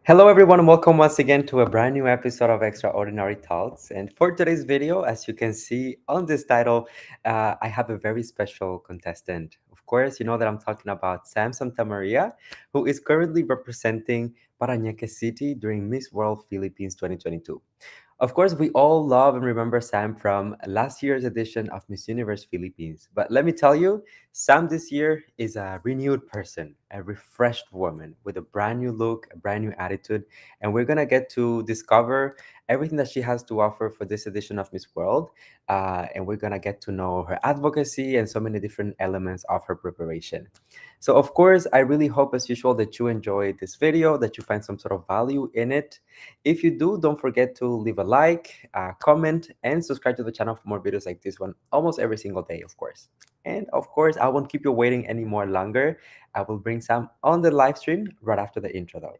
Hello, everyone, and welcome once again to a brand new episode of Extraordinary Thoughts. And for today's video, as you can see on this title, I have a very special contestant. Of course, you know that I'm talking about Sam Santamaria, who is currently representing Parañaque City during Miss World Philippines 2022. Of course, we all love and remember Sam from last year's edition of Miss Universe Philippines. But let me tell you, Sam this year is a renewed person, a refreshed woman with a brand new look, a brand new attitude, and we're gonna get to discover everything that she has to offer for this edition of Miss World. And we're gonna get to know her advocacy and so many different elements of her preparation. So, of course, I really hope, as usual, that you enjoy this video, that you find some sort of value in it. If you do, don't forget to leave a like, comment, and subscribe to the channel for more videos like this one almost every single day, of course. And of course, I won't keep you waiting any more longer. I will bring Sam on the live stream right after the intro, though.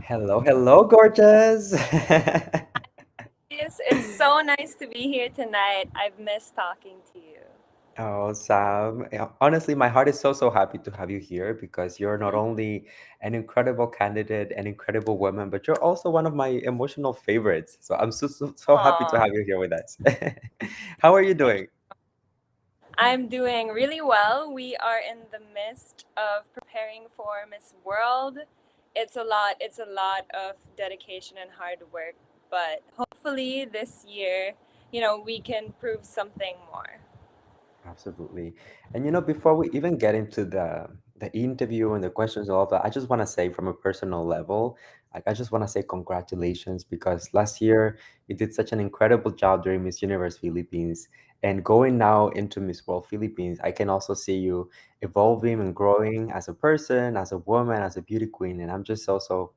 Hello, hello, gorgeous. It's so nice to be here tonight. I've missed talking to you. Oh, Sam. Honestly, my heart is so happy to have you here because you're not only an incredible candidate, an incredible woman, but you're also one of my emotional favorites. So I'm so happy to Aw, have you here with us. How are you thank doing? you. I'm doing really well. We are in the midst of preparing for Miss World. It's a lot of dedication and hard work, but hopefully this year, we can prove something more. Absolutely. And before we even get into the interview and the questions and all that, I just want to say from a personal level, like I just want to say congratulations because last year you did such an incredible job during Miss Universe Philippines. And going now into Miss World Philippines, I can also see you evolving and growing as a person, as a woman, as a beauty queen. And I'm just so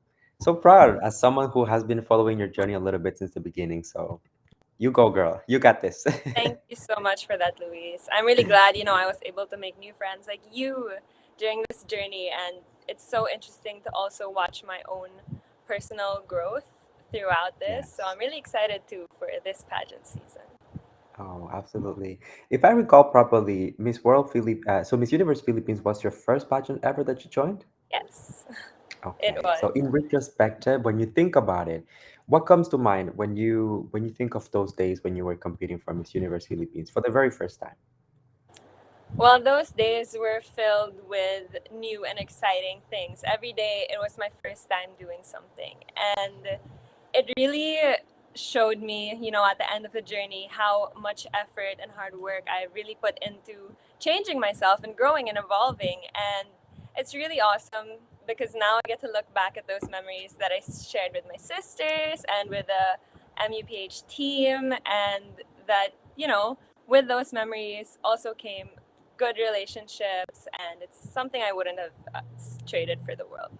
proud as someone who has been following your journey a little bit since the beginning. So you go, girl. You got this. Thank you so much for that, Luis. I'm really glad, I was able to make new friends like you during this journey. And it's so interesting to also watch my own personal growth throughout this. So Yes. I'm really excited too for this pageant season. Oh, absolutely. If I recall properly, so Miss Universe Philippines was your first pageant ever that you joined? Yes, it Okay. So was. in retrospective, when you think about it, what comes to mind when you think of those days when you were competing for Miss Universe Philippines for the very first time? Well, those days were filled with new and exciting things. Every day, it was my first time doing something. And it really showed me, at the end of the journey, how much effort and hard work I really put into changing myself and growing and evolving. And it's really awesome because now I get to look back at those memories that I shared with my sisters and with the MUPH team. And that, with those memories also came good relationships. And it's something I wouldn't have traded for the world.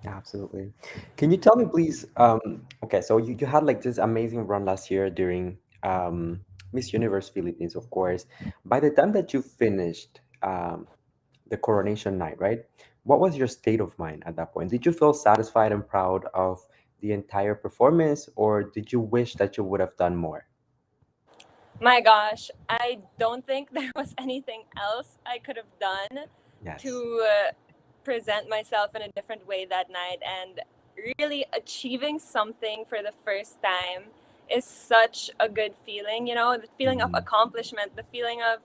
Absolutely. Can you tell me, please? Okay, so you had like this amazing run last year during Miss Universe Philippines, of course. By the time that you finished the coronation night, right? What was your state of mind at that point? Did you feel satisfied and proud of the entire performance, or did you wish that you would have done more? My gosh, I don't think there was anything else I could have done Yes. to present myself in a different way that night. And really achieving something for the first time is such a good feeling, the feeling of Mhm. accomplishment, the feeling of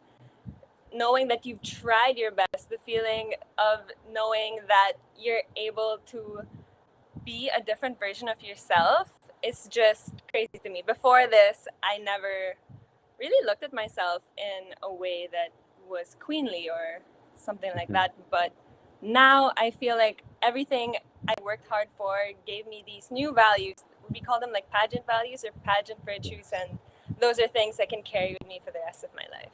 knowing that you've tried your best, the feeling of knowing that you're able to be a different version of yourself is just crazy to me. Before this, I never really looked at myself in a way that was queenly or something like Mhm. that. But now I feel like everything I worked hard for gave me these new values. We call them like pageant values or pageant virtues, Yes. and those are things that can carry with me for the rest of my life.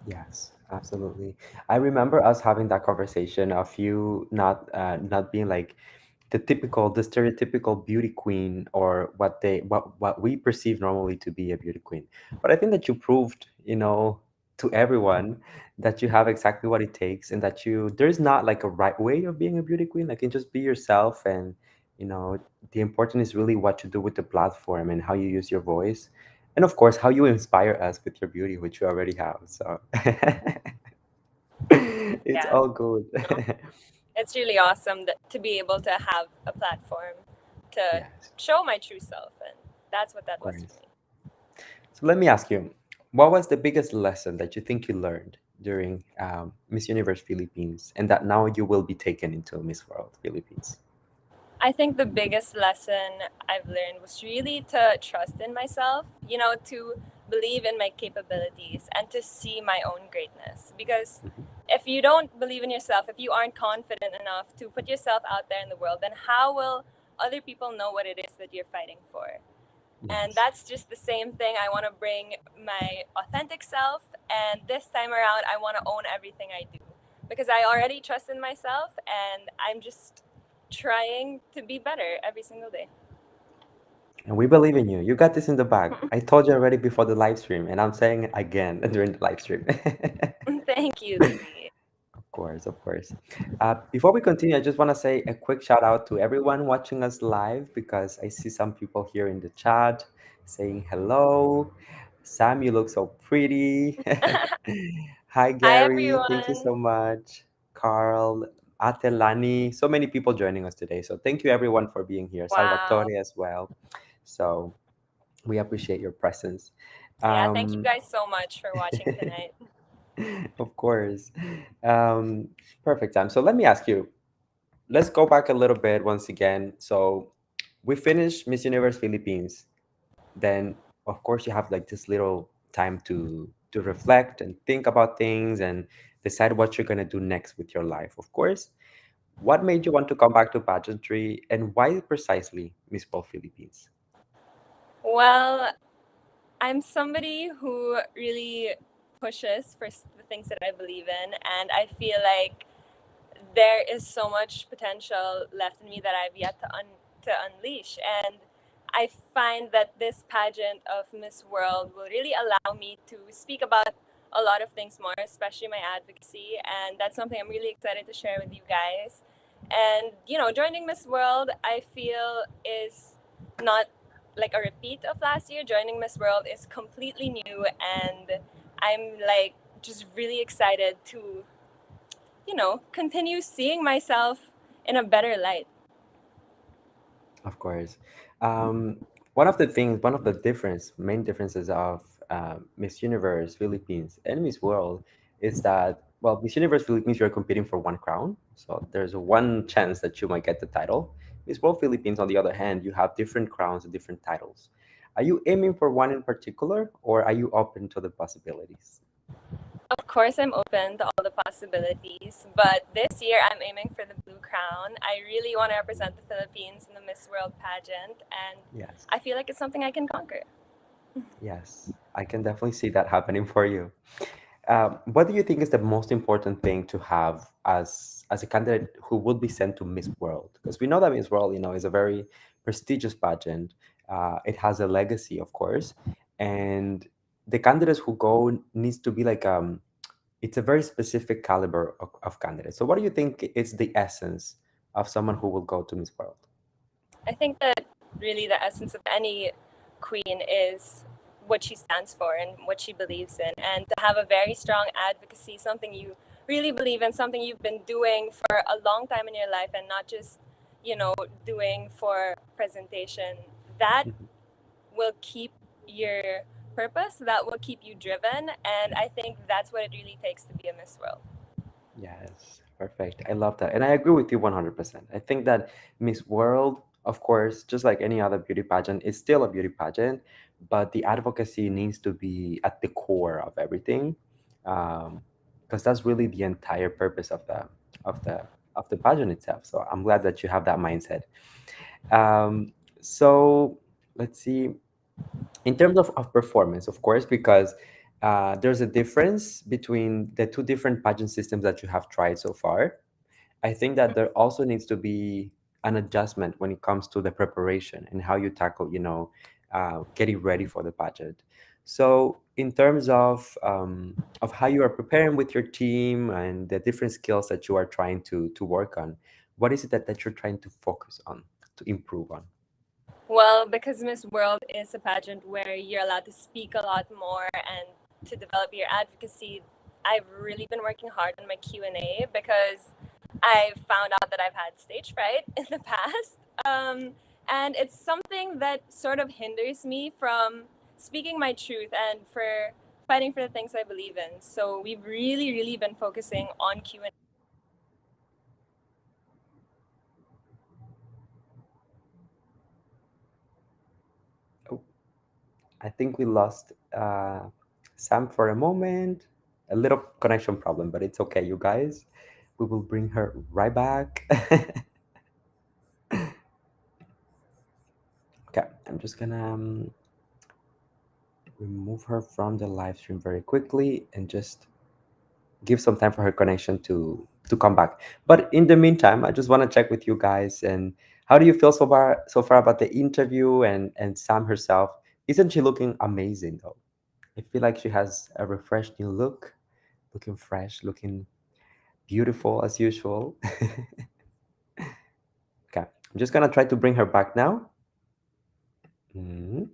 Yes, absolutely. I remember us having that conversation of you not being like the stereotypical beauty queen or what we perceive normally to be a beauty queen. But I think that you proved, to everyone that you have exactly what it takes and that there's not like a right way of being a beauty queen. Like you can just be yourself You know, the important is really what you do with the platform and how you use your voice. And of course, how you inspire us with your beauty, which you already have. So it's Yeah, all good. no, it's really awesome to be able to have a platform to Yes, show my true self, and that's what of that was for course. me. So let me ask you, what was the biggest lesson that you think you learned during Miss Universe Philippines and that now you will be taken into Miss World Philippines? I think the biggest lesson I've learned was really to trust in myself, to believe in my capabilities and to see my own greatness. Because Mhm. if you don't believe in yourself, if you aren't confident enough to put yourself out there in the world, then how will other people know what it is that you're fighting for? And Yes. that's just the same thing. I want to bring my authentic self, and this time around, I want to own everything I do because I already trust in myself, and I'm just trying to be better every single day. And we believe in you. You got this in the bag. I told you already before the live stream, and I'm saying it again during the live stream. Thank you, Louis. Of course, of course. Before we continue, I just want to say a quick shout out to everyone watching us live because I see some people here in the chat saying hello. Sam, you look so pretty. Hi, Hi, Gary. Thank you everyone. so much. Carl, Atelani. So many people joining us today. So thank you, everyone, for being here. Wow. Salvatore as well. So we appreciate your presence. Yeah, thank you Um, guys so much for watching tonight. of course. Um, Perfect time. So let me ask you, let's go back a little bit once again. So we finished Miss Universe Philippines. Then of course you have like this little time to reflect and think about things and decide what you're gonna do next with your life. Of course. What made you want to come back to pageantry and why precisely Miss World Philippines? Well, I'm somebody who really pushes for the things that I believe in, and I feel like there is so much potential left in me that I've yet to unleash. And I find that this pageant of Miss World will really allow me to speak about a lot of things more, especially my advocacy. And that's something I'm really excited to share with you guys. And, joining Miss World, I feel is not like a repeat of last year. Joining Miss World is completely new. And I'm like just really excited to continue seeing myself in a better light. Of course. Um, one of the things, one of the main differences of Miss Universe Philippines and Miss World is that, well, Miss Universe Philippines, you're competing for one crown. So there's a one chance that you might get the title. Miss World Philippines, on the other hand, you have different crowns and different titles. Are you aiming for one in particular, or are you open to the possibilities? Of course, I'm open to all the possibilities, but this year I'm aiming for the Blue Crown. I really want to represent the Philippines in the Miss World pageant, and Yes. I feel like it's something I can conquer. Yes. I can definitely see that happening for you. What do you think is the most important thing to have as a candidate who would be sent to Miss World? Because we know that Miss World, is a very prestigious pageant. It has a legacy, of course, and the candidates who go needs to be like it's a very specific caliber of candidates. So, what do you think is the essence of someone who will go to Miss World? I think that really the essence of any queen is what she stands for and what she believes in, and to have a very strong advocacy, something you really believe in, something you've been doing for a long time in your life, and not just doing for presentation. That Mhm. will keep your purpose, that will keep you driven, and I think that's what it really takes to be a Miss World. Yes, perfect. I love that. And I agree with you 100%. I think that Miss World, of course, just like any other beauty pageant, is still a beauty pageant, but the advocacy needs to be at the core of everything. Because that's really the entire purpose of the of the pageant itself. So I'm glad that you have that mindset. Um, so let's see. In terms of performance, of course, because there's a difference between the two different pageant systems that you have tried so far. I think that there also needs to be an adjustment when it comes to the preparation and how you tackle, getting ready for the pageant. So, in terms of how you are preparing with your team and the different skills that you are trying to work on, what is it that you're trying to focus on? to improve on? Well, because Miss World is a pageant where you're allowed to speak a lot more and to develop your advocacy, I've really been working hard on my Q&A because I found out that I've had stage fright in the past. And it's something that sort of hinders me from speaking my truth and for fighting for the things I believe in. So we've really, really been focusing on Q&A. Oh, I think we lost Sam for a moment. A little connection problem, but it's okay, you guys. We will bring her right back. Okay, I'm just gonna remove her from the live stream very quickly and just give some time for her connection to come back. But in the meantime, I just want to check with you guys, and how do you feel so far about the interview and Sam herself? Isn't she looking amazing though? I feel like she has a refreshed new look, looking fresh, looking beautiful as usual. Okay, I'm just gonna try to bring her back now. Mhm.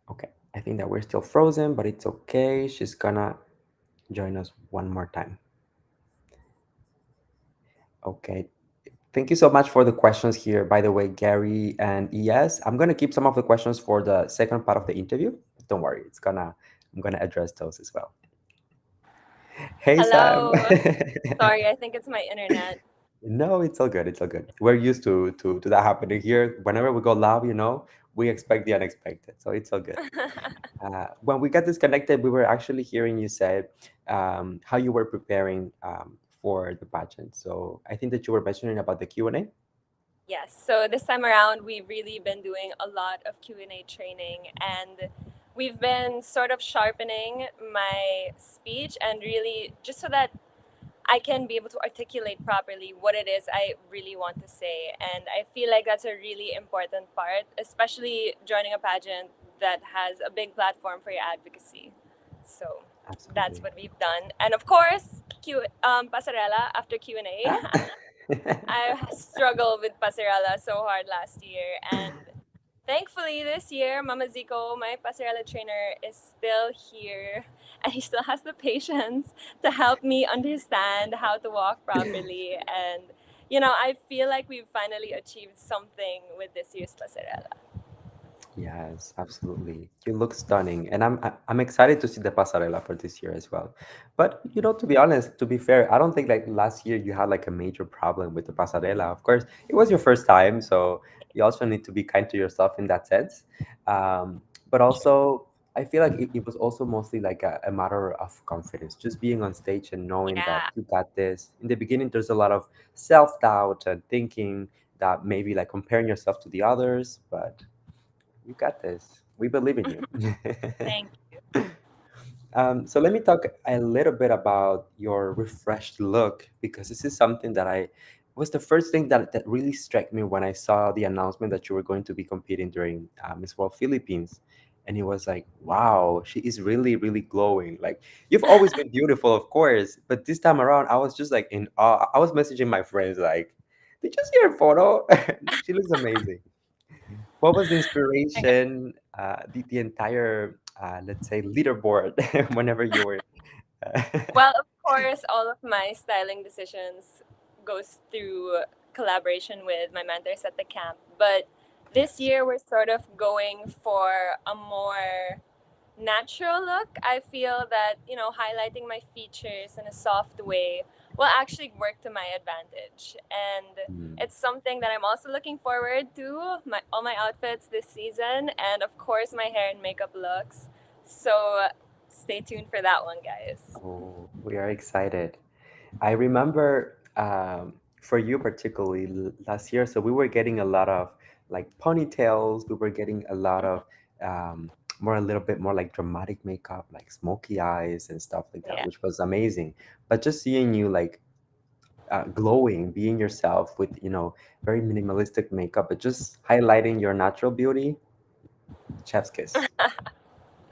Okay, I think that we're still frozen, but it's okay. She's gonna join us one more time. Okay. Thank you so much for the questions here, by the way, Gary and ES. I'm gonna keep some of the questions for the second part of the interview. Don't worry, I'm gonna address those as well. Hey Sam. Hello. Sorry, I think it's my internet. No, it's all good. It's all good. We're used to that happening here. Whenever we go live, we expect the unexpected, so it's all good. When we got disconnected, we were actually hearing you say how you were preparing for the pageant. So I think that you were mentioning about the Q&A. Yes. So this time around, we've really been doing a lot of Q&A training, and we've been sort of sharpening my speech and really just so that I can be able to articulate properly what it is I really want to say. And I feel like that's a really important part, especially joining a pageant that has a big platform for your advocacy. So that's Absolutely. what we've done. And of course, Pasarela after Q&A. Ah. I struggled with Pasarela so hard last year, and thankfully this year, Mama Zico, my Pasarela trainer, is still here, and he still has the patience to help me understand how to walk properly. And I feel like we've finally achieved something with this year's Pasarela. Yes, absolutely. You look stunning, and I'm excited to see the pasarela for this year as well. But to be honest, to be fair, I don't think like last year you had like a major problem with the pasarela. Of course, it was your first time, so you also need to be kind to yourself in that sense. But also, I feel like it was also mostly like a matter of confidence, just being on stage and knowing that Yeah, you got this. In the beginning, there's a lot of self-doubt and thinking that maybe like comparing yourself to the others, but you got this. We believe in you. thank So let me talk a little bit about your refreshed look because this is something that I was the first thing that really struck me when I saw the announcement that you were going to be competing during Miss World Philippines. And it was like, wow, she is really, really glowing. Like, you've always been beautiful, of course, but this time around, I was just like in awe. I was messaging my friends, like, did you see her photo? She looks amazing. What was the you. inspiration, the entire, let's say, leaderboard whenever you were? Well, of course, all of my styling decisions goes through collaboration with my mentors at the camp. But this Yes. year we're sort of going for a more natural look. I feel that, highlighting my features in a soft way will actually work to my advantage. And Mm. it's something that I'm also looking forward to, all my outfits this season and of course my hair and makeup looks. So stay tuned for that one, guys. Oh, we are excited. I remember for you particularly last year, so we were getting a lot of like ponytails. We were getting a lot of um, a little bit more like dramatic makeup, like smoky eyes and stuff like that, Yeah. which was amazing. But just seeing you like glowing, being yourself with very minimalistic makeup, but just highlighting your natural beauty. Chef's kiss.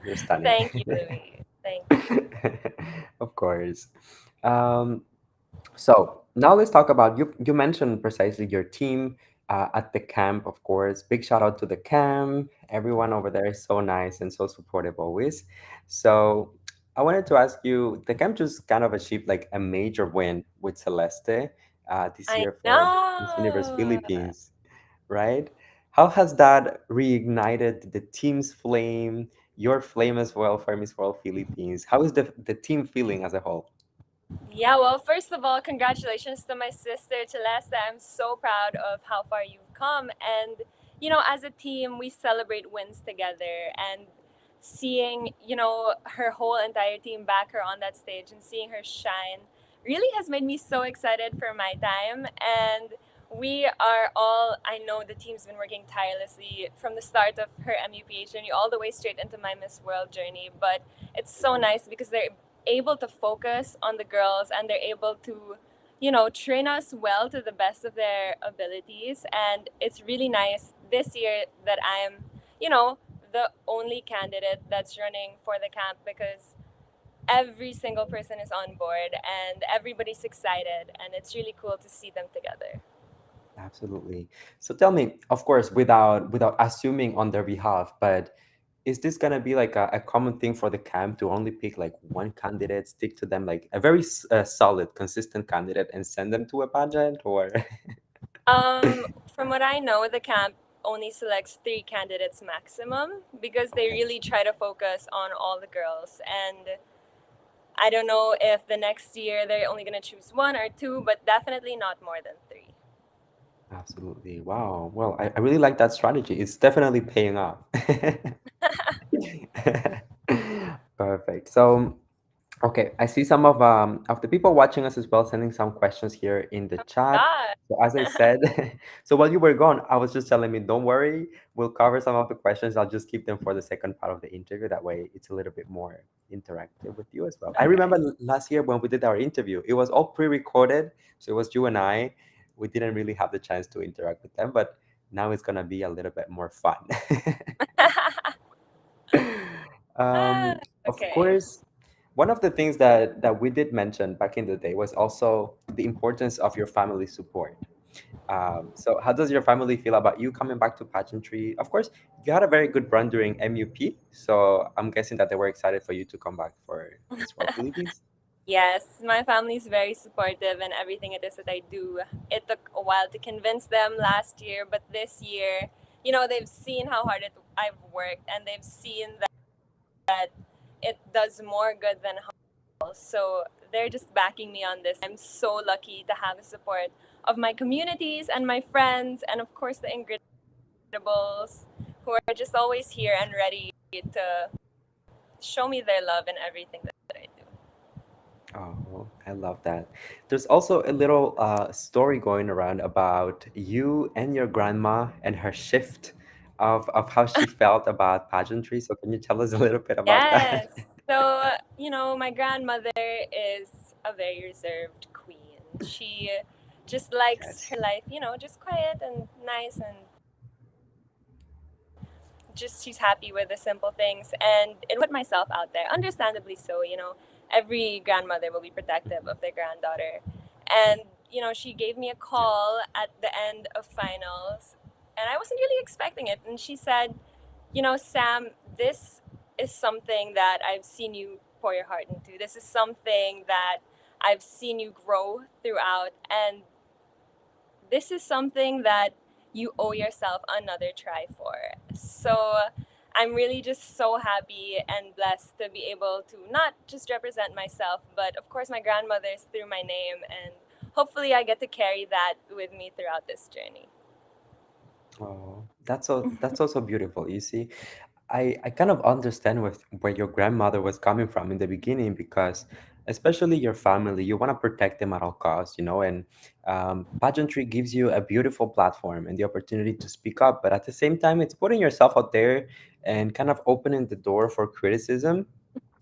You're stunning. Thank you, Louis. Thank you. Of course. Um, So now let's talk about you. You mentioned precisely your team at the camp, of course. Big shout out to the camp. Everyone over there is so nice and so supportive always. So I wanted to ask you, the camp just kind of achieved like a major win with Celeste this I year for Miss Universe know. Philippines, right? How has that reignited the team's flame, your flame as well for Miss World Philippines? How is the team feeling as a whole? Yeah, well, first of all, congratulations to my sister, Celeste. I'm so proud of how far you've come. And, as a team, we celebrate wins together. And seeing, her whole entire team back her on that stage and seeing her shine really has made me so excited for my time. And we are all, I know the team's been working tirelessly from the start of her MUPH journey all the way straight into my Miss World journey. But it's so nice because they're able to focus on the girls and they're able to train us well to the best of their abilities. And it's really nice this year that I'm the only candidate that's running for the camp because every single person is on board and everybody's excited and it's really cool to see them together. Absolutely. So tell me, of course, without assuming on their behalf, but is this gonna be like a common thing for the camp to only pick like one candidate, stick to them like a very solid, consistent candidate, and send them to a pageant, or From what I know, the camp only selects 3 candidates maximum because they okay, really try to focus on all the girls. And I don't know if the next year they're only going to choose 1 or 2, but definitely not more than 3. absolutely, wow. Well, I really like that strategy. It's definitely paying off. Perfect. So okay, I see some of the people watching us as well sending some questions here in the chat. God. So as I said, so while you were gone, I was just telling me, don't worry, we'll cover some of the questions. I'll just keep them for the second part of the interview. That way, it's a little bit more interactive with you as well. I Okay. remember last year when we did our interview, it was all pre-recorded, so it was you and I. We didn't really have the chance to interact with them, but now it's gonna be a little bit more fun. Of Okay. course, one of the things that we did mention back in the day was also the importance of your family support. So, how does your family feel about you coming back to pageantry? Of course, you had a very good run during MUP, so I'm guessing that they were excited for you to come back for Miss World Philippines. Yes, my family's very supportive in everything it is that I do. It took a while to convince them last year, but this year, they've seen how hard I've worked and they've seen that it does more good than harm. So they're just backing me on this. I'm so lucky to have the support of my communities and my friends, and of course, the Incredibles, who are just always here and ready to show me their love in everything that I do. Oh, I love that. There's also a little story going around about you and your grandma and her shift of how she felt about pageantry. So, can you tell us a little bit about that? Yes. So, my grandmother is a very reserved queen. She just likes Yes. her life, just quiet and nice and just she's happy with the simple things. And it put myself out there, understandably so. Every grandmother will be protective of their granddaughter. And, she gave me a Yeah. call at the end of finals, and I wasn't really expecting it. And she said, Sam, this is something that I've seen you pour your heart into. This is something that I've seen you grow throughout. And this is something that you owe yourself another try for. So I'm really just so happy and blessed to be able to not just represent myself, but of course my grandmother's through my name. And hopefully I get to carry that with me throughout this journey. Oh, that's also beautiful. You see, I kind of understand with where your grandmother was coming from in the beginning because especially your family, you want to protect them at all costs, and pageantry gives you a beautiful platform and the opportunity to speak up, but at the same time, it's putting yourself out there and kind of opening the door for criticism.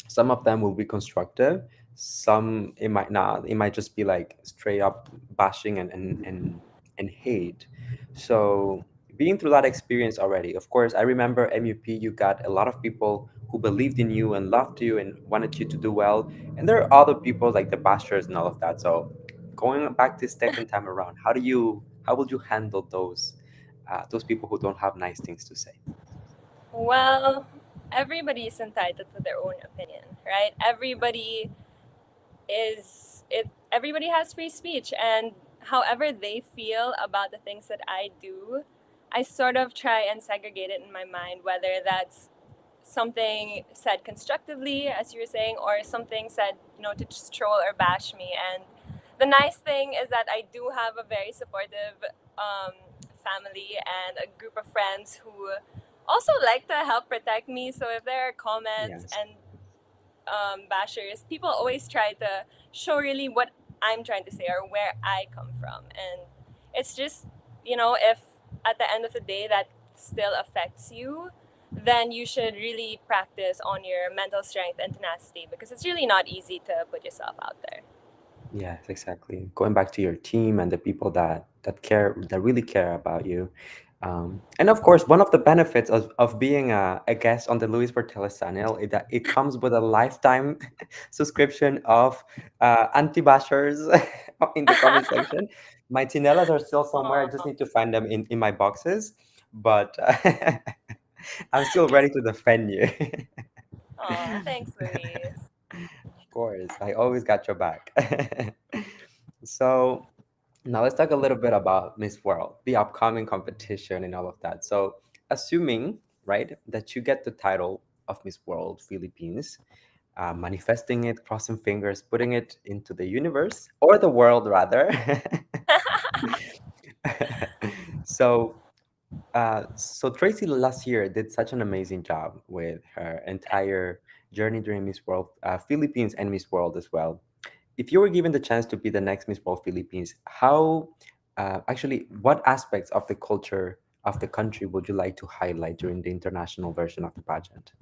Some of them will be constructive, some it might not. It might just be like straight up bashing and hate. So being through that experience already, of course, I remember MUP, you got a lot of people who believed in you and loved you and wanted you to do well, and there are other people like the bashers and all of that. So going back this second time around, how will you handle those people who don't have nice things to say? Well, everybody is entitled to their own opinion, right? Everybody has free speech, and however they feel about the things that I do, I sort of try and segregate it in my mind, whether that's something said constructively, as you were saying, or something said, to just troll or bash me. And the nice thing is that I do have a very supportive um, family and a group of friends who also like to help protect me. So if there are comments Yes. and bashers, people always try to show really what I'm trying to say or where I come from. And it's just, if at the end of the day that still affects you, then you should really practice on your mental strength and tenacity, because it's really not easy to put yourself out there. Yes, exactly. Going back to your team and the people that really care about you. And of course, one of the benefits of being a guest on the Luis Portela channel is that it comes with a lifetime subscription of anti-bashers in the comment section. My tinellas are still somewhere. I just Aw, need to find them in my boxes, but I'm still me ready to too. defend you. Aw, thanks, Luis. Of course, I always got your back. So now let's talk a little bit about Miss World, the upcoming competition and all of that. So assuming, right, that you get the title of Miss World Philippines, manifesting it, crossing fingers, putting it into the universe or the world rather. so so Tracy last year did such an amazing job with her entire journey during Miss World Philippines and Miss World as well. If you were given the chance to be the next Miss World Philippines, what aspects of the culture of the country would you like to highlight during the international version of the pageant?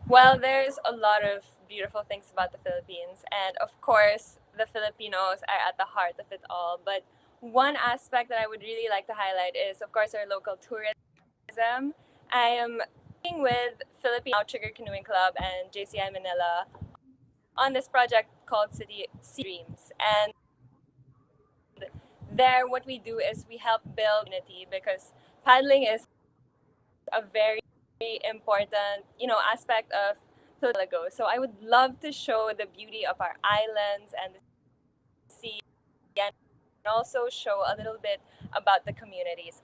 Well, there's a lot of beautiful things about the Philippines, and of course, the Filipinos are at the heart of it all. But one aspect that I would really like to highlight is, of course, our local tourism. I am working with Philippine Outrigger Canoeing Club and JCI Manila on this project called City Dreams. And there, what we do is we help build community, because paddling is a very important, aspect of Philippines. So I would love to show the beauty of our islands and the sea, and also show a little bit about the communities.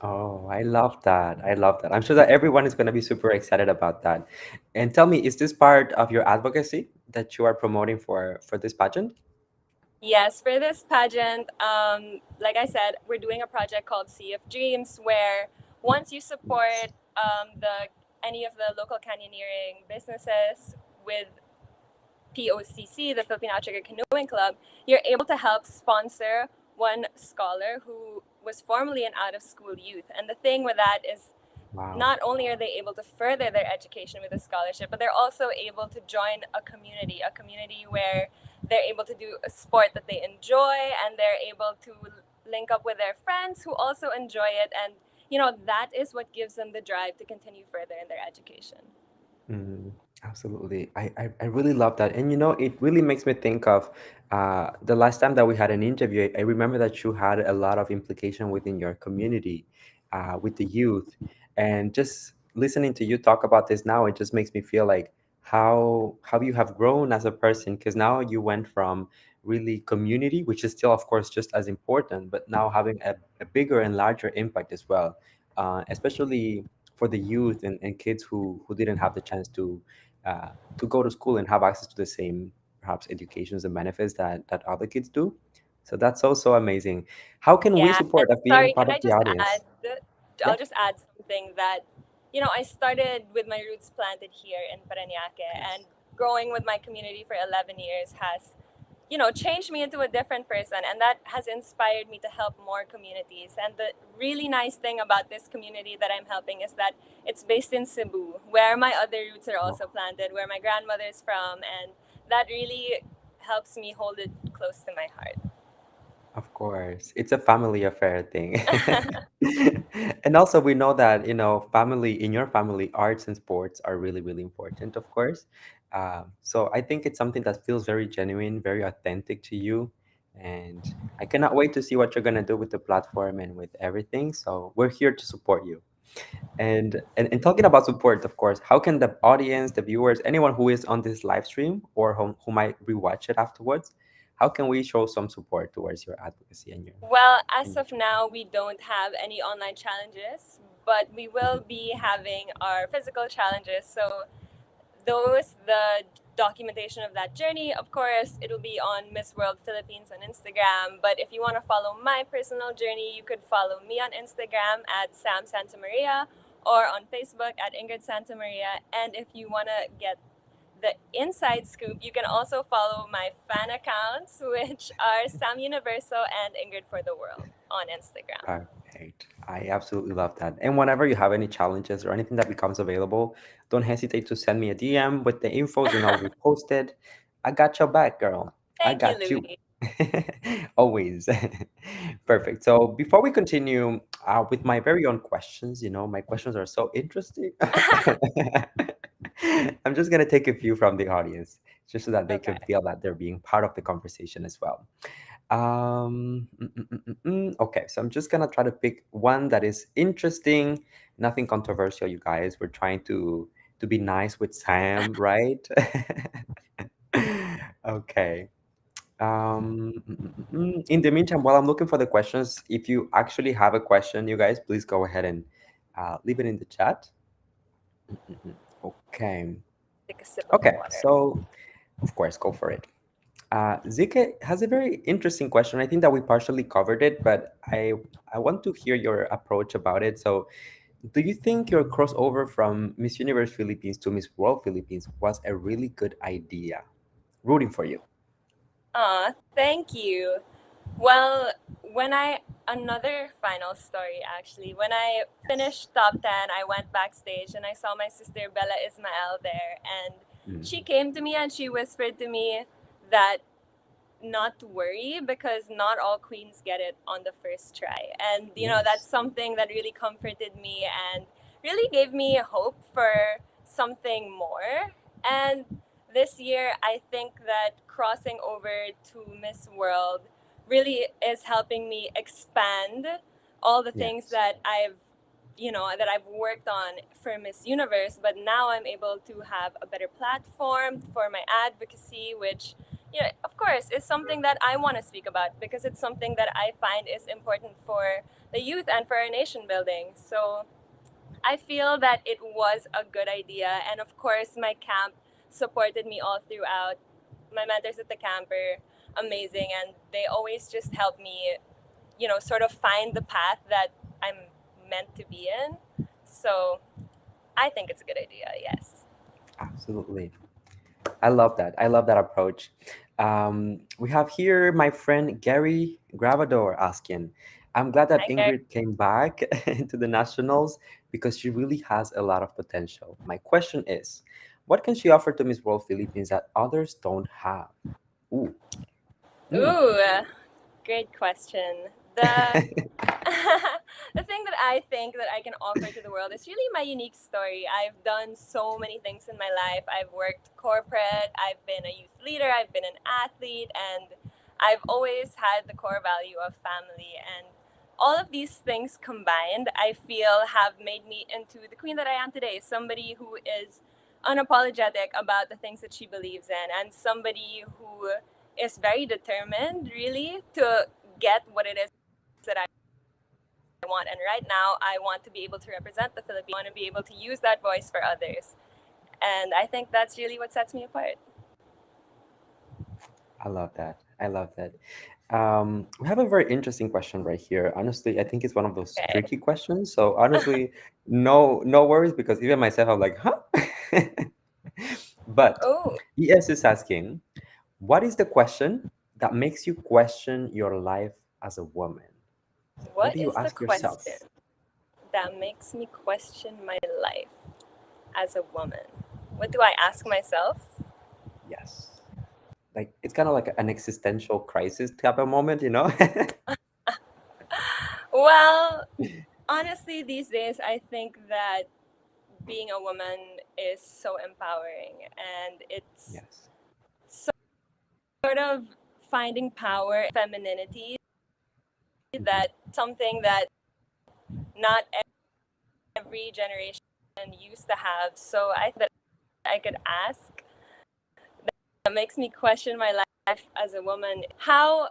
Oh, I love that. I love that. I'm sure that everyone is going to be super excited about that. And tell me, is this part of your advocacy that you are promoting for this pageant? Yes, for this pageant, like I said, we're doing a project called Sea of Dreams, where once you Yes. support the any of the local canyoneering businesses with POCC, the Philippine Outrigger Canoeing Club, you're able to help sponsor one scholar who was formerly an out of school youth. And the thing with that is, Wow. not only are they able to further their education with a scholarship, but they're also able to join a community where they're able to do a sport that they enjoy, and they're able to link up with their friends who also enjoy it. And, that is what gives them the drive to continue further in their education. Mm, absolutely. I really love that. And it really makes me think of the last time that we had an interview. I remember that you had a lot of implication within your community, with the youth. And just listening to you talk about this now, it just makes me feel like how you have grown as a person, because now you went from really community, which is still, of course, just as important, but now having a bigger and larger impact as well, especially for the youth and kids who didn't have the chance to go to school and have access to the same perhaps educations and benefits that other kids do. So that's also amazing. How can we Yeah, and support of being sorry, part can of I the just audience? add? Yeah. I'll just add something that, I started with my roots planted here in Parañaque, and Yes. growing with my community for 11 years has, changed me into a different person, and that has inspired me to help more communities. And the really nice thing about this community that I'm helping is that it's based in Cebu, where my other roots are Oh, also planted, where my grandmother is from, and that really helps me hold it close to my of course, it's a family affair thing. heart. And also we know that, family in your family, arts and sports are really, really important, of course. So I think it's something that feels very genuine, very authentic to you. And I cannot wait to see what you're going to do with the platform and with everything. So we're here to support you. And talking about support, of course, how can the audience, the viewers, anyone who is on this live stream or who might rewatch it afterwards, how can we show some support towards your advocacy and Well, and as your of now, we don't have any online challenges, but we will Mhm. be having our physical challenges. So those the documentation of that journey, of course it'll be on Miss World Philippines on Instagram, but if you want to follow my personal journey, you could follow me on Instagram at Sam Santamaria or on Facebook at Ingrid Santamaria. And if you want to get the inside scoop, you can also follow my fan accounts, which are Sam Universo and Ingrid for the World on Instagram. Perfect. I absolutely love that. And whenever you have any challenges or anything that becomes available, don't hesitate to send me a DM with the infos and I'll repost it. I got your back, girl. I Thank you, got you. Louis. Always. Perfect. So before we continue with my very own questions, my questions are so interesting. I'm just going to take a few from the audience just so that they can Okay. feel that they're being part of the conversation as well. Okay, so I'm just gonna try to pick one that is interesting, nothing controversial, you guys. We're trying to be nice with Sam, right? Okay. In the meantime, while I'm looking for the questions, if you actually have a question, you guys, please go ahead and leave it in the chat. Okay. Take a sip of Okay. water. So, of course, go for it. Zike has a very interesting question. I think that we partially covered it, but I want to hear your approach about it. So, do you think your crossover from Miss Universe Philippines to Miss World Philippines was a really good idea? Rooting for you. Thank you. Well, when I another final story actually. When I finished top 10, I went backstage and I saw my sister Bella Ismael there, and Mm. she came to me and she whispered to me that not to worry because not all queens get it on the first try. And that's Yes. something that really comforted me and really gave me hope for something more. And this year, I think that crossing over to Miss World really is helping me expand all the things Yes. that I've worked on for Miss Universe, but now I'm able to have a better platform for my advocacy, which, of course, is something that I want to speak about because it's something that I find is important for the youth and for our nation building. So I feel that it was a good idea. And of course, my camp supported me all throughout. My mentors at the camp are amazing, and they always just help me, sort of find the path that I'm meant to be in. So I think it's a good idea, yes. Absolutely. I love that. I love that approach. We have here my friend Gary Gravador asking, I'm glad that Hi, Gary. Ingrid came back to the Nationals because she really has a lot of potential. My question is, what can she offer to Miss World Philippines that others don't have? Ooh. Mm. Ooh, great question. The the thing that I think that I can offer to the world is really my unique story. I've done so many things in my life. I've worked corporate, I've been a youth leader, I've been an athlete, and I've always had the core value of family. And all of these things combined, I feel, have made me into the queen that I am today. Somebody who is unapologetic about the things that she believes in, and somebody who is very determined, really, to get what it is that I want. And right now, I want to be able to represent the Philippines. I want to be able to use that voice for others. And I think that's really what sets me apart. I love that. I love that. We have a very interesting question right here. Honestly, I think it's one of those Okay. tricky questions. So honestly, no worries because even myself, I'm like, huh? But Oh, ES is asking, what is the question that makes you question your life as a woman? What what do you is the ask question yourself? that makes me question my life as a woman? What do I ask myself? Yes. Like it's kind of like an existential crisis type of moment, you know? Well, honestly, these days, I think that being a woman is so empowering, and it's Yes. sort of finding power femininity, that something that not every generation used to have. So I think that I could ask, that makes me question my life as a woman. How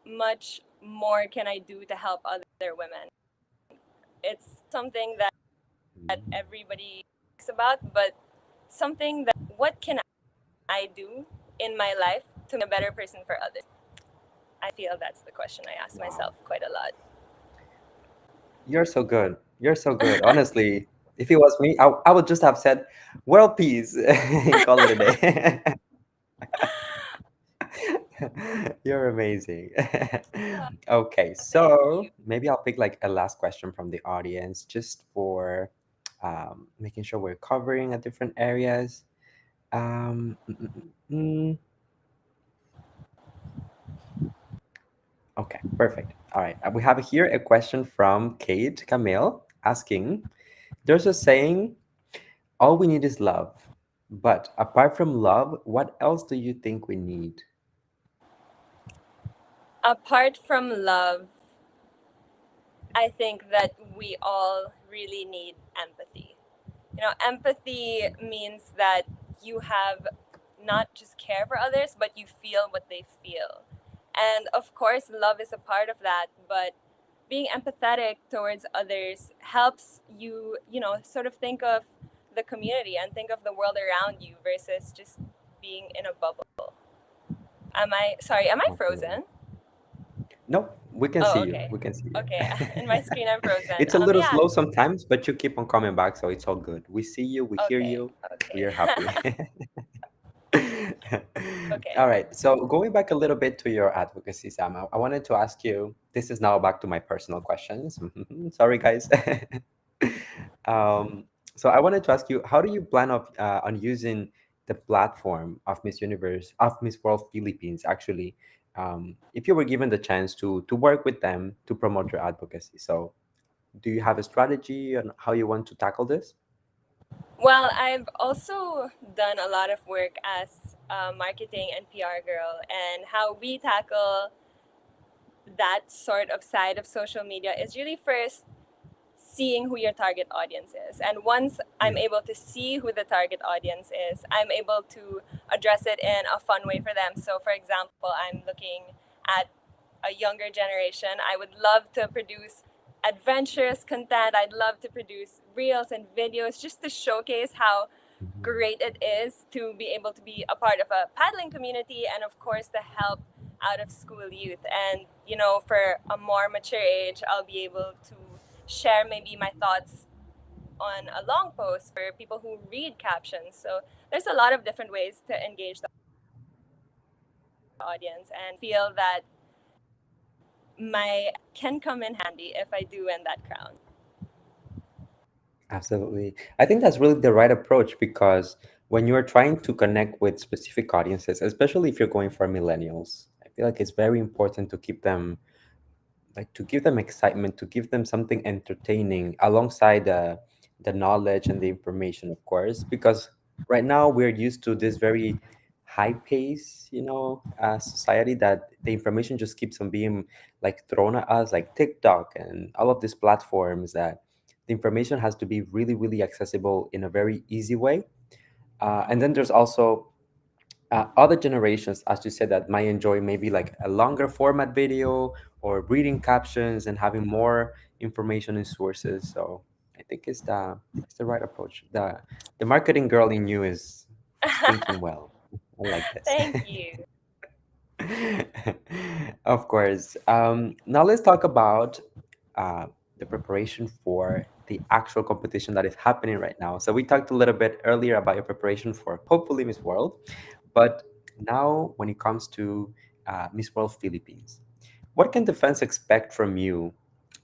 much more can I do to help other women? It's something that Mm. everybody talks about, but something that, what can I do in my life to make a better person for others? I feel that's the question I ask Wow. myself quite a lot. You're so good. You're so good. Honestly, if it was me, I would just have said world peace and call it a day. You're amazing. Okay, Thank so you. maybe I'll pick like a last question from the audience just for making sure we're covering at different areas. Um, mm, mm, mm, mm. Okay, perfect. All right, we have here a question from Kate Camille asking, there's a saying, all we need is love. But apart from love, what else do you think we need? Apart from love, I think that we all really need empathy. Empathy means that you have not just care for others, but you feel what they feel. And of course, love is a part of that, but being empathetic towards others helps you, sort of think of the community and think of the world around you versus just being in a bubble. Am I Absolutely. frozen? No, we can see Oh, you. okay. We can see you. Okay. In my screen, I'm frozen. It's a little Yeah. slow sometimes, but you keep on coming back, so it's all good. We see you, we hear Okay. you, we Okay. are happy. Okay. All right. So going back a little bit to your advocacy, Sam, I wanted to ask you. This is now back to my personal questions. Sorry, guys. um, so I wanted to ask you, how do you plan on using the platform of Miss Universe of Miss World Philippines? Actually, if you were given the chance to work with them to promote your advocacy, so do you have a strategy on how you want to tackle this? Well, I've also done a lot of work as a marketing and PR girl, and how we tackle that sort of side of social media is really first seeing who your target audience is. And once I'm Mm. able to see who the target audience is, I'm able to address it in a fun way for them. So, for example, I'm looking at a younger generation. I would love to produce adventurous content. I'd love to produce reels and videos just to showcase how Mhm. great it is to be able to be a part of a paddling community, and of course to help out of school youth. And for a more mature age, I'll be able to share maybe my thoughts on a long post for people who read captions. So there's a lot of different ways to engage the audience, and feel that my can come in handy if I do win that crown. Absolutely. I think that's really the right approach because when you're trying to connect with specific audiences, especially if you're going for millennials, I feel like it's very important to keep them, like to give them excitement, to give them something entertaining alongside the knowledge and the information, of course, because right now we're used to this very high pace, society that the information just keeps on being like thrown at us, like TikTok and all of these platforms that the information has to be really, really accessible in a very easy way. And then there's also other generations, as you said, that might enjoy maybe like a longer format video or reading captions and having more information and sources. So I think it's the right approach. The marketing girl in you is thinking well. I like this. Thank you. Of course. Now let's talk about uh, the preparation for the actual competition that is happening right now. So we talked a little bit earlier about your preparation for hopefully Miss World, but now when it comes to Miss World Philippines, what can the fans expect from you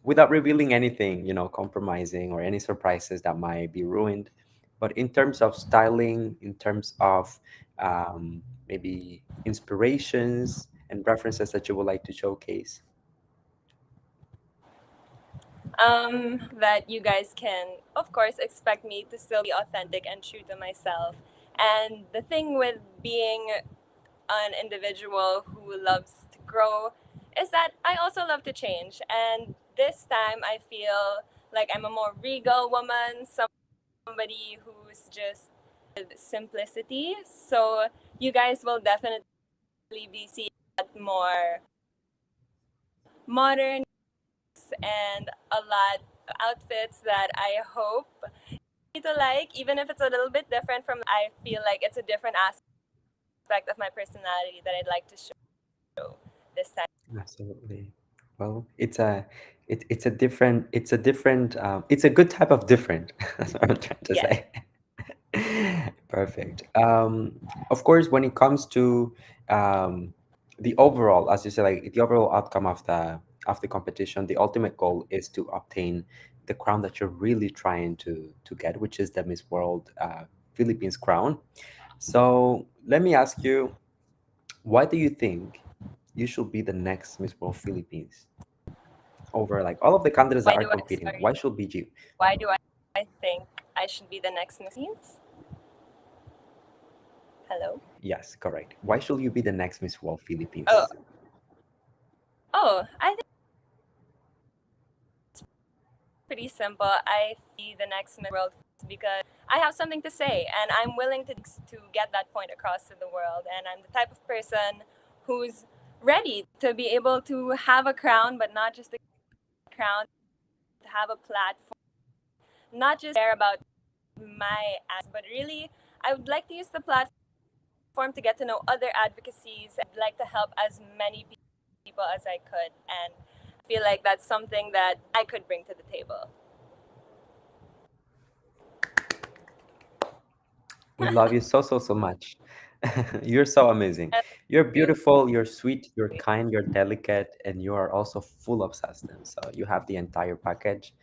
without revealing anything, compromising or any surprises that might be ruined? But in terms of styling, in terms of maybe inspirations and references that you would like to showcase. That you guys can, of course, expect me to still be authentic and true to myself. And the thing with being an individual who loves to grow is that I also love to change. And this time I feel like I'm a more regal woman, somebody who's just with simplicity. So you guys will definitely be seeing a lot more modern and a lot of outfits that I hope to like, even if it's a little bit different from I feel like it's a different aspect of my personality that I'd like to show this time. Absolutely. Well, it's a good type of different. That's what I'm trying to Yes. say. Perfect. Of course, when it comes to um, the overall, as you said, like the overall outcome of the competition, the ultimate goal is to obtain the crown that you're really trying to get, which is the Miss World Philippines crown. So let me ask you, why do you think you should be the next Miss World Philippines over like all of the candidates that Why are do I competing? sorry? Why should be you? Why do I think I should be the next Miss Queens? Hello. Yes, correct. Why should you be the next Miss World Oh, Philippines? I think it's pretty simple. I be the next Miss World because I have something to say and I'm willing to get that point across to the world. And I'm the type of person who's ready to be able to have a crown, but not just a crown, to have a platform, not just care about my ads, but really, I would like to use the platform to get to know other advocacies. I'd like to help as many people as I could, and I feel like that's something that I could bring to the table. We love you so, so, so much. You're so amazing. And You're you, beautiful, you're sweet, you're kind, you're delicate, and you are also full of substance. So you have the entire package.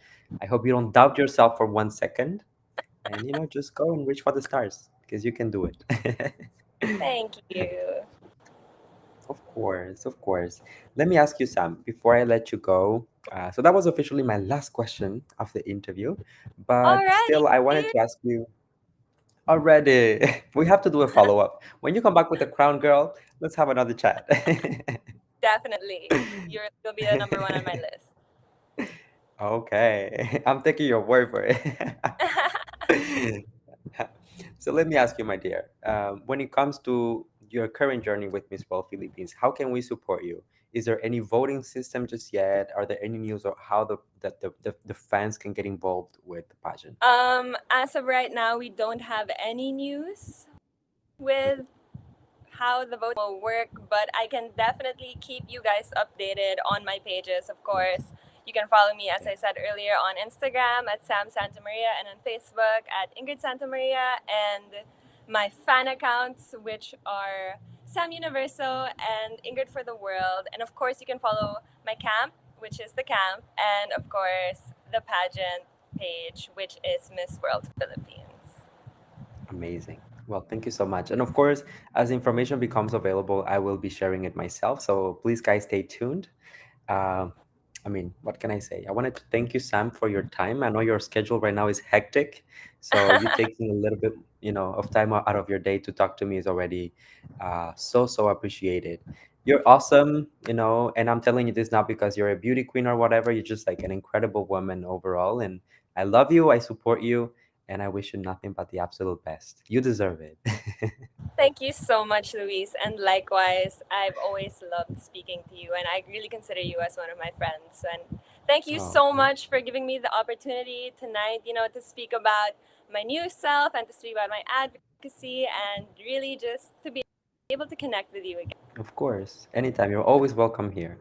I hope you don't doubt yourself for 1 second and, just go and reach for the stars because you can do it. thank you. Of course, of course. Let me ask you, Sam, before I let you go. So that was officially my last question of the interview, but Alrighty, still, I wanted to ask you already. We have to do a follow up. When you come back with the crown girl, let's have another chat. definitely. You'll be the number one on my list. Okay, I'm taking your word for it. So let me ask you, my dear, when it comes to your current journey with Miss World Philippines, how can we support you? Is there any voting system just yet? Are there any news of how the fans can get involved with the pageant? As of right now, we don't have any news with how the voting will work, but I can definitely keep you guys updated on my pages, of course. You can follow me, as Yeah, I said earlier, on Instagram at Sam Santamaria and on Facebook at Ingrid Santamaria, and my fan accounts, which are Sam Universo and Ingrid for the World. And of course, you can follow my camp, which is the camp, and of course, the pageant page, which is Miss World Philippines. amazing. Well, thank you so much. And of course, as information becomes available, I will be sharing it myself. So please, guys, stay tuned. Uh, I mean, what can I say? I wanted to thank you, Sam, for your time. I know your schedule right now is hectic, so you taking a little bit, of time out of your day to talk to me is already so so appreciated. You're awesome, and I'm telling you this not because you're a beauty queen or whatever. You're just like an incredible woman overall, and I love you. I support you, and I wish you nothing but the absolute best. You deserve it. Thank you so much, Luis. And likewise, I've always loved speaking to you, and I really consider you as one of my friends. And thank you Oh, so much for giving me the opportunity tonight, to speak about my new self and to speak about my advocacy and really just to be able to connect with you again. of course. Anytime. You're always welcome here.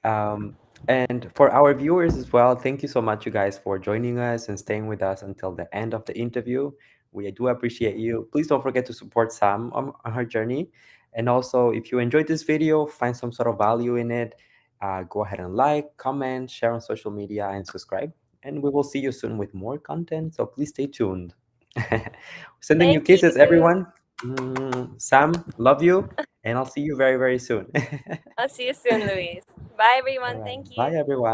Um, and for our viewers as well, thank you so much, you guys, for joining us and staying with us until the end of the interview. We do appreciate you. Please don't forget to support Sam on her journey. And also, if you enjoyed this video, find some sort of value in it, go ahead and like, comment, share on social media, and subscribe. And we will see you soon with more content. So please stay tuned. Sending you Thank you. kisses, everyone. Sam, love you. And I'll see you very, very soon. I'll see you soon, Luis. Bye, All everyone. right. Thank Bye, you. everyone.